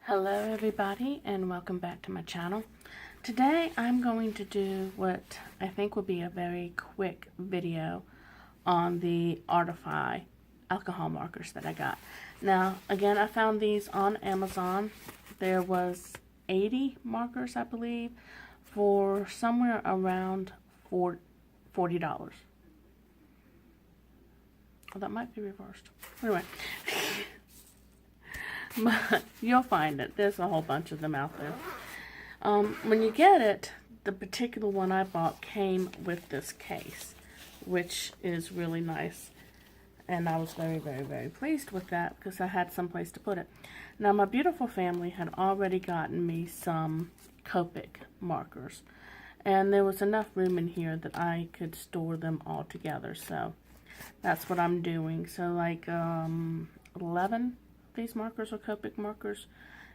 Hello everybody and welcome back to my channel. Today I'm going to do what I think will be a very quick video on the Artify alcohol markers that I got. Now again, I found these on Amazon. There was 80 markers, I believe, for somewhere around $40. Oh, that might be reversed. Anyway. But you'll find it. There's a whole bunch of them out there. When you get it, the particular one I bought came with this case, which is really nice. And I was very, very, very pleased with that because I had someplace to put it. Now, my beautiful family had already gotten me some Copic markers. And there was enough room in here that I could store them all together. So that's what I'm doing. So like 11 these markers are Copic markers,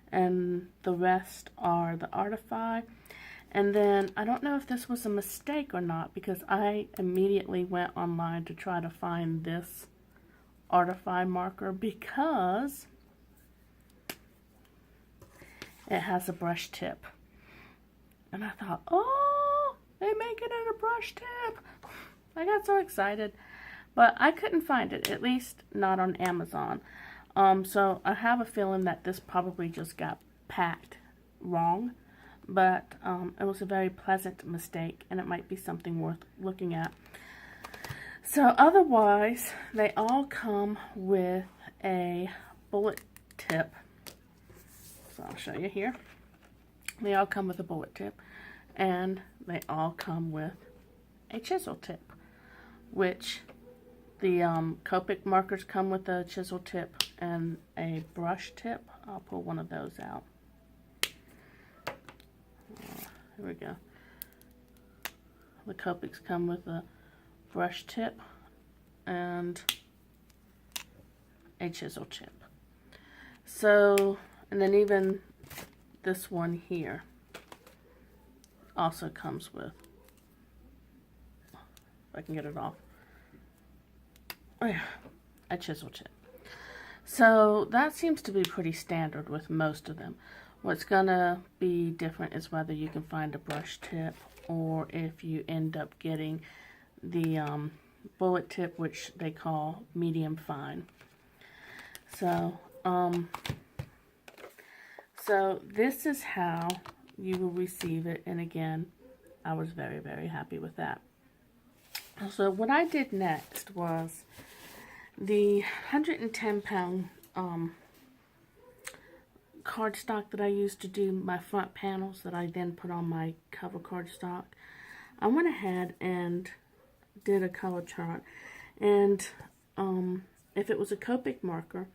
and the rest are the Artify. And then I don't know if this was a mistake or not, because I immediately went online to try to find this Artify marker because it has a brush tip. And I thought, oh, they make it in a brush tip. I got so excited, but I couldn't find it, at least not on Amazon. So I have a feeling that this probably just got packed wrong, but it was a very pleasant mistake, and it might be something worth looking at. So otherwise, they all come with a bullet tip. So I'll show you here. They all come with a bullet tip, and they all come with a chisel tip, which the Copic markers come with a chisel tip and a brush tip. I'll pull one of those out. Here we go. The Copics come with a brush tip and a chisel tip. So, and then even this one here also comes with, if I can get it off, oh yeah, a chisel tip. So that seems to be pretty standard with most of them. What's gonna be different is whether you can find a brush tip or if you end up getting the bullet tip, which they call medium fine. So so this is how you will receive it, and again, I was very, very happy with that. So what I did next was the 110-pound cardstock that I used to do my front panels that I then put on my cover cardstock. I went ahead and did a color chart, and if it was a Copic marker,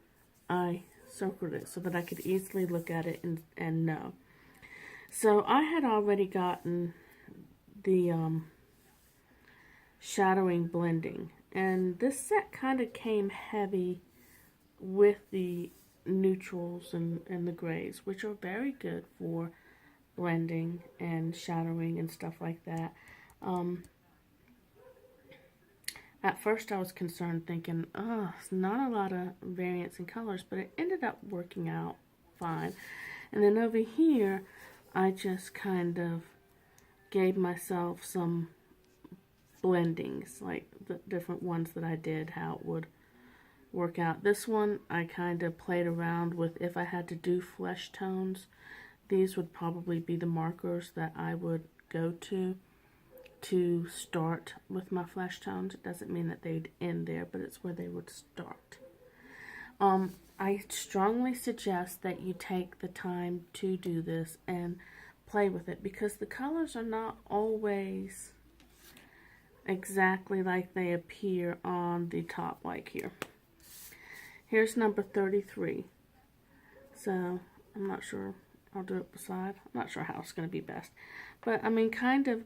I circled it so that I could easily look at it and know. So I had already gotten the shadowing blending, and this set kind of came heavy with the neutrals and the grays, which are very good for blending and shadowing and stuff like that. At first I was concerned, thinking, oh, it's not a lot of variance in colors, but it ended up working out fine. And then over here, I just kind of gave myself some blendings, like the different ones that I did, how it would work out. This one I kind of played around with. If I had to do flesh tones, these would probably be the markers that I would go to start with my flesh tones. It doesn't mean that they'd end there, but it's where they would start. I strongly suggest that you take the time to do this and play with it, because the colors are not always exactly like they appear on the top, like here. Here's number 33. So I'm not sure. I'll do it beside. I'm not sure how it's going to be best. But I mean, kind of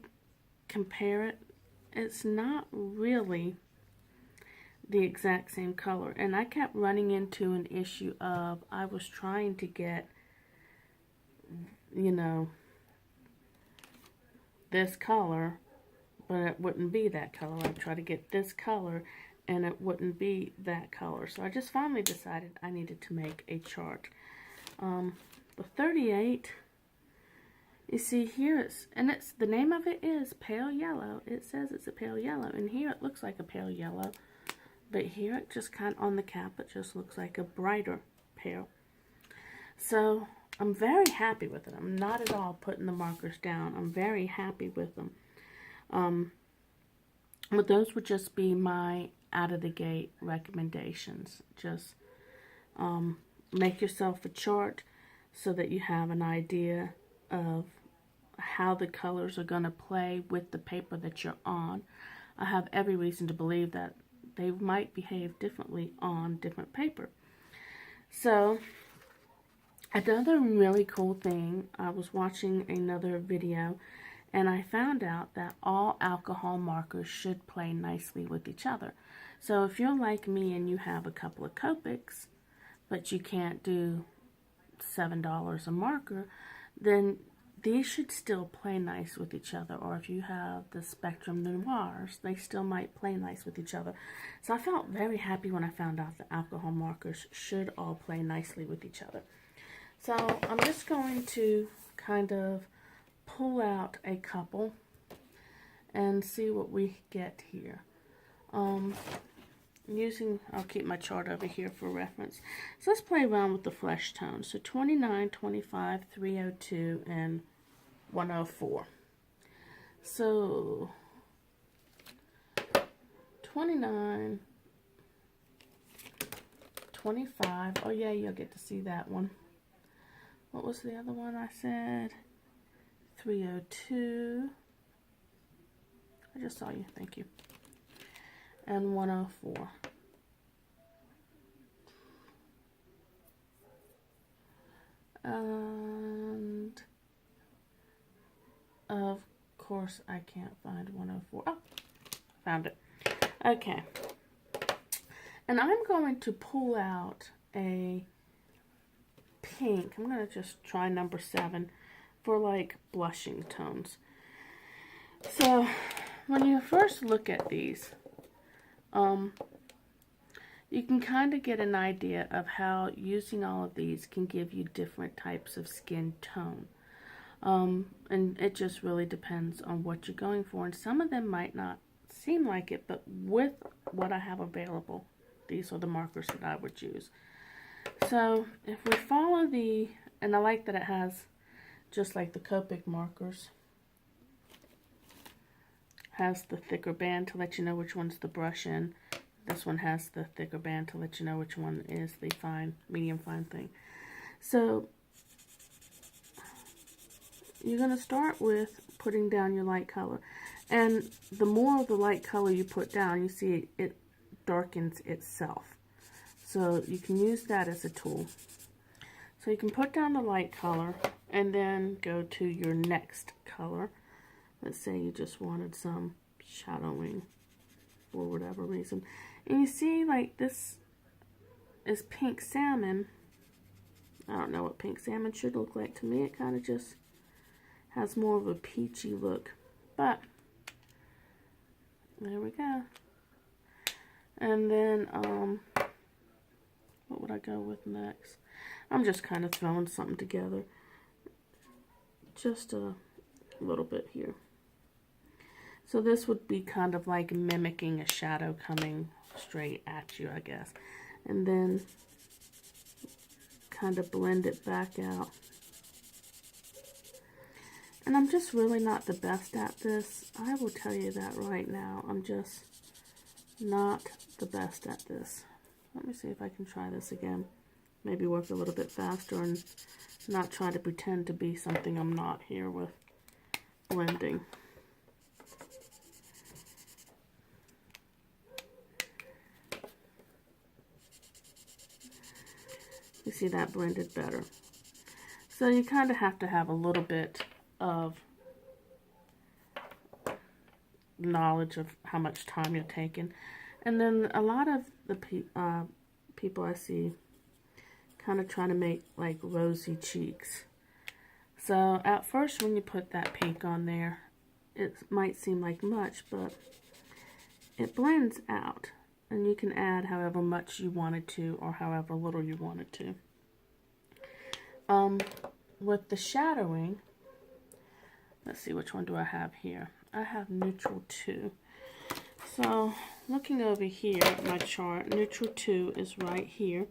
compare it. It's not really the exact same color. And I kept running into an issue of, I was trying to get, you know, this color, but it wouldn't be that color. I'd try to get this color, and it wouldn't be that color. So I just finally decided I needed to make a chart. The 38, you see here, it's the name of it is pale yellow. It says it's a pale yellow, and here it looks like a pale yellow. But here it just kind of, on the cap, it just looks like a brighter pale. So I'm very happy with it. I'm not at all putting the markers down. I'm very happy with them. But those would just be my out of the gate recommendations. Just make yourself a chart so that you have an idea of how the colors are going to play with the paper that you're on. I have every reason to believe that they might behave differently on different paper. So another really cool thing, I was watching another video and I found out that all alcohol markers should play nicely with each other. So if you're like me and you have a couple of Copics, but you can't do $7 a marker, then these should still play nice with each other. Or if you have the Spectrum Noirs, they still might play nice with each other. So I felt very happy when I found out that alcohol markers should all play nicely with each other. So I'm just going to kind of pull out a couple and see what we get here. I'll keep my chart over here for reference. So let's play around with the flesh tones. So 29, 25, 302, and 104. So 29, 25. Oh yeah, you'll get to see that one. What was the other one I said? 302. I just saw you. Thank you. And 104. And of course I can't find 104. Oh, found it. Okay. And I'm going to pull out a pink. I'm going to just try number 7 for like blushing tones. So when you first look at these, you can kind of get an idea of how using all of these can give you different types of skin tone. And it just really depends on what you're going for. And some of them might not seem like it, but with what I have available, these are the markers that I would use. So if we follow and I like that it has, just like the Copic markers, has the thicker band to let you know which one's the brush in. This one has the thicker band to let you know which one is the fine, medium fine thing. So you're going to start with putting down your light color. And the more of the light color you put down, you see it darkens itself. So you can use that as a tool. So you can put down the light color and then go to your next color. Let's say you just wanted some shadowing for whatever reason. And you see, like, this is pink salmon. I don't know what pink salmon should look like. To me, it kind of just has more of a peachy look. But there we go. And then, what would I go with next? I'm just kind of throwing something together. Just a little bit here. So this would be kind of like mimicking a shadow coming straight at you, I guess. And then kind of blend it back out. And I'm just really not the best at this. I will tell you that right now. I'm just not the best at this. Let me see if I can try this again. Maybe work a little bit faster and not try to pretend to be something I'm not here with blending. You see that blended better. So you kind of have to have a little bit of knowledge of how much time you're taking. And then a lot of the people I see kind of trying to make like rosy cheeks. So at first when you put that pink on there, it might seem like much, but it blends out. And you can add however much you wanted to or however little you wanted to. with the shadowing, let's see, which one do I have here? I have neutral 2. So looking over here at my chart, neutral 2 is right here.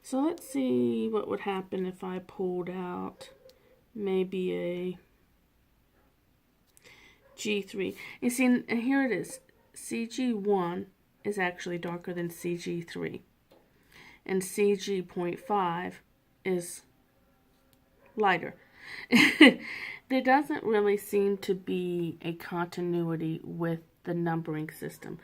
So let's see what would happen if I pulled out maybe a G3. You see, and here it is. CG1 is actually darker than CG3. And CG.5 is lighter. There doesn't really seem to be a continuity with the numbering system.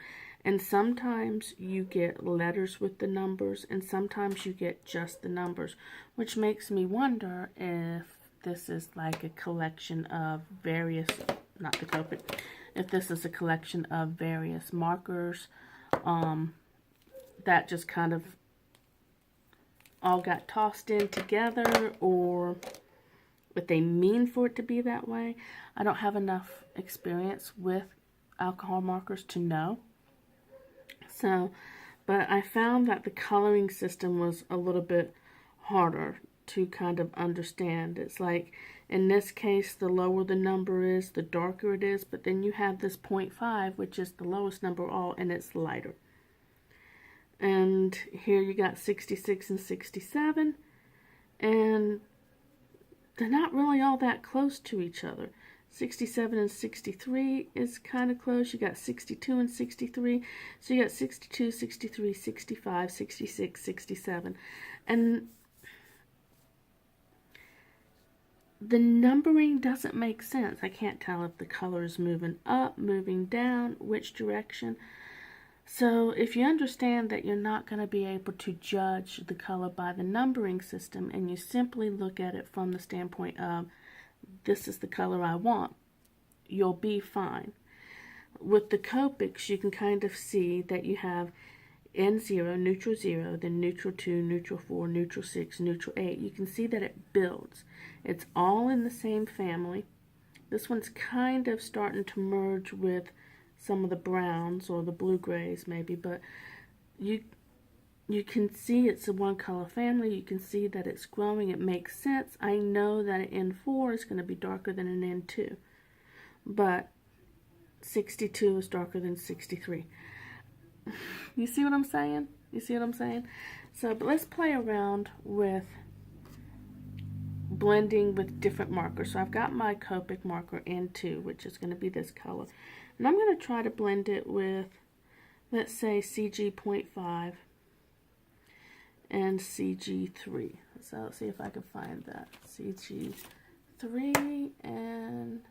And sometimes you get letters with the numbers, and sometimes you get just the numbers, which makes me wonder if this is like a collection of various, not the Copic, if this is a collection of various markers that just kind of all got tossed in together, or what they mean for it to be that way. I don't have enough experience with alcohol markers to know. So, but I found that the coloring system was a little bit harder to kind of understand. It's like, in this case, the lower the number is, the darker it is, but then you have this 0.5, which is the lowest number all, and it's lighter. And here you got 66 and 67, and they're not really all that close to each other. 67 and 63 is kind of close. You got 62 and 63. So you got 62, 63, 65, 66, 67. And the numbering doesn't make sense. I can't tell if the color is moving up, moving down, which direction. So if you understand that you're not going to be able to judge the color by the numbering system, and you simply look at it from the standpoint of, this is the color I want, you'll be fine. With the Copics, you can kind of see that you have N0, neutral 0, then neutral 2, neutral 4, neutral 6, neutral 8. You can see that it builds. It's all in the same family. This one's kind of starting to merge with some of the browns or the blue-grays maybe, but you can see it's a one-color family. You can see that it's growing. It makes sense. I know that an N4 is going to be darker than an N2, but 62 is darker than 63. You see what I'm saying? You see what I'm saying? So, but let's play around with blending with different markers. So I've got my Copic marker N2, which is going to be this color. And I'm going to try to blend it with, let's say, CG.5 and CG3. So let's see if I can find that. CG3 and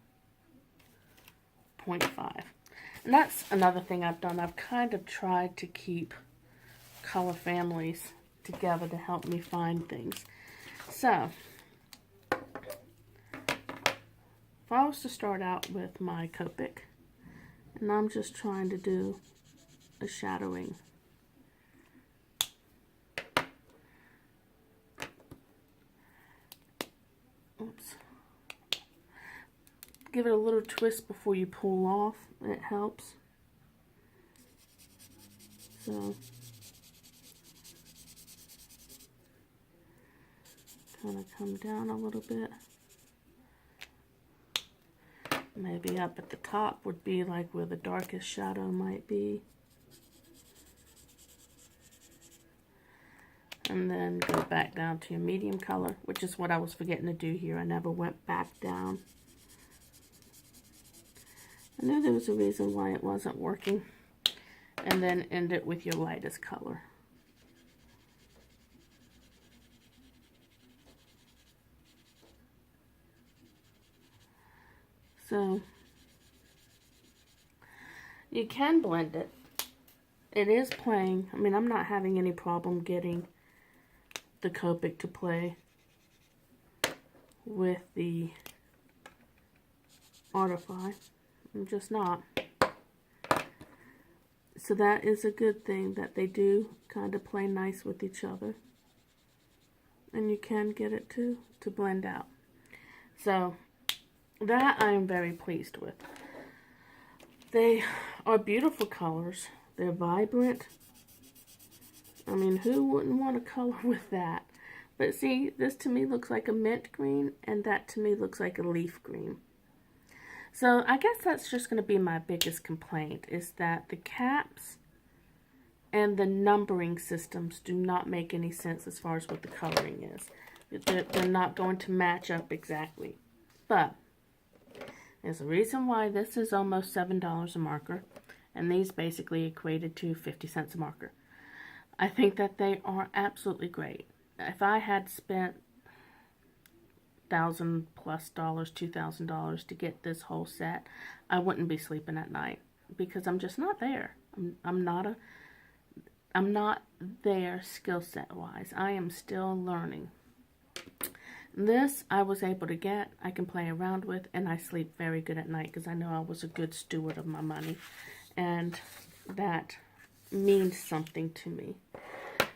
0.5. And that's another thing I've done. I've kind of tried to keep color families together to help me find things. So, if I was to start out with my Copic, and I'm just trying to do a shadowing. Oops. Give it a little twist before you pull off. It helps. So, kind of come down a little bit. Maybe up at the top would be like where the darkest shadow might be. And then go back down to your medium color, which is what I was forgetting to do here. I never went back down. I knew there was a reason why it wasn't working. And then end it with your lightest color. So, you can blend it. It is playing. I mean, I'm not having any problem getting the Copic to play with the Artify. I'm just not. So that is a good thing, that they do kind of play nice with each other. And you can get it to blend out. So, that I am very pleased with. They are beautiful colors. They're vibrant. I mean, who wouldn't want to color with that? But see, this to me looks like a mint green, and that to me looks like a leaf green. So I guess that's just going to be my biggest complaint, is that the caps and the numbering systems do not make any sense as far as what the coloring is. They're not going to match up exactly. But there's a reason why this is almost $7 a marker, and these basically equated to 50 cents a marker. I think that they are absolutely great. If I had spent $1,000+ $2,000 to get this whole set, I wouldn't be sleeping at night, because I'm just not there. I'm not there skill set wise. I am still learning. This I was able to get, I can play around with, and I sleep very good at night because I know I was a good steward of my money, and that means something to me.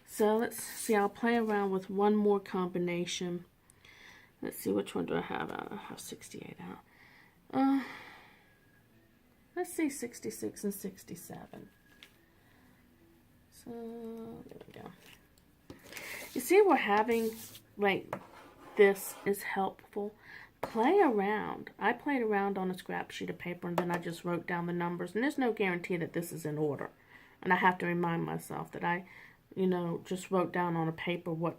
So let's see, I'll play around with one more combination. Let's see, which one do I have out? I have 68 out. Let's see, 66 and 67. So, there we go. You see, we're having, like, this is helpful. Play around. I played around on a scrap sheet of paper, and then I just wrote down the numbers. And there's no guarantee that this is in order. And I have to remind myself that I, just wrote down on a paper what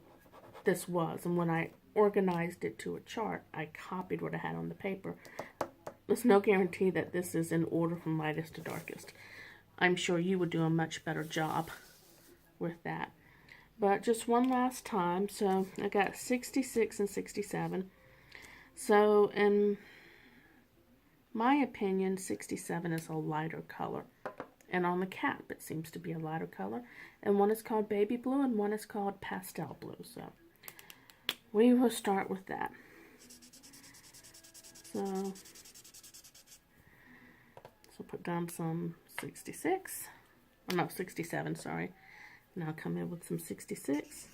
this was. And when I organized it to a chart, I copied what I had on the paper. There's no guarantee that this is in order from lightest to darkest. I'm sure you would do a much better job with that. But just one last time. So I got 66 and 67. So in my opinion, 67 is a lighter color. And on the cap, it seems to be a lighter color. And one is called baby blue and one is called pastel blue. So we will start with that. So put down some 66. Oh no, 67, sorry. Now come in with some 66.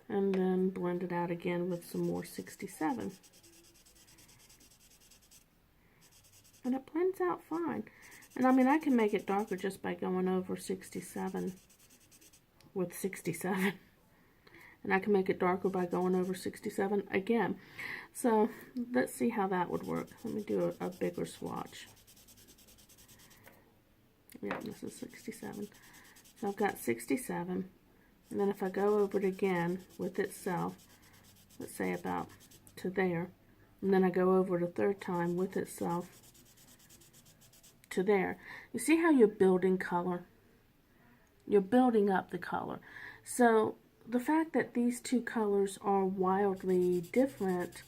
And then blend it out again with some more 67. And it blends out fine. And I mean, I can make it darker just by going over 67 with 67. And I can make it darker by going over 67 again. So let's see how that would work. Let me do a bigger swatch. Yeah, this is 67. So I've got 67. And then if I go over it again with itself, let's say about to there, and then I go over it a third time with itself to there. You see how you're building color? You're building up the color. So the fact that these two colors are wildly different,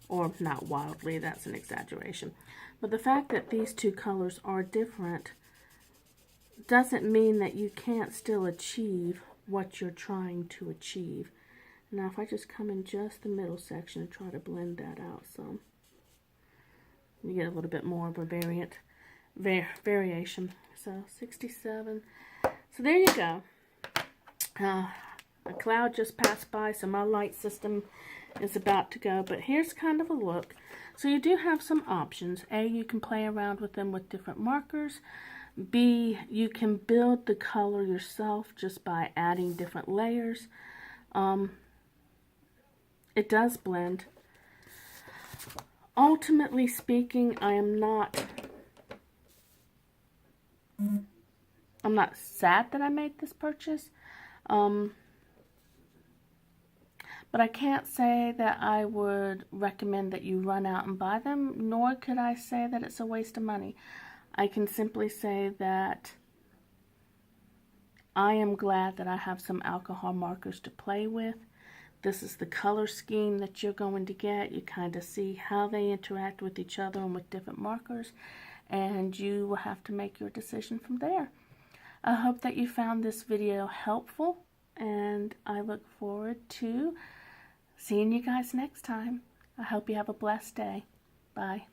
or not wildly, that's an exaggeration, but the fact that these two colors are different doesn't mean that you can't still achieve what you're trying to achieve. Now if I just come in just the middle section and try to blend that out some, you get a little bit more of a variation. So 67. So there you go. A cloud just passed by, so my light system is about to go. But here's kind of a look. So you do have some options. A, you can play around with them with different markers. B, you can build the color yourself just by adding different layers. It does blend. Ultimately speaking, I'm not sad that I made this purchase. But I can't say that I would recommend that you run out and buy them, nor could I say that it's a waste of money. I can simply say that I am glad that I have some alcohol markers to play with. This is the color scheme that you're going to get. You kind of see how they interact with each other and with different markers, and you will have to make your decision from there. I hope that you found this video helpful, and I look forward to seeing you guys next time. I hope you have a blessed day. Bye.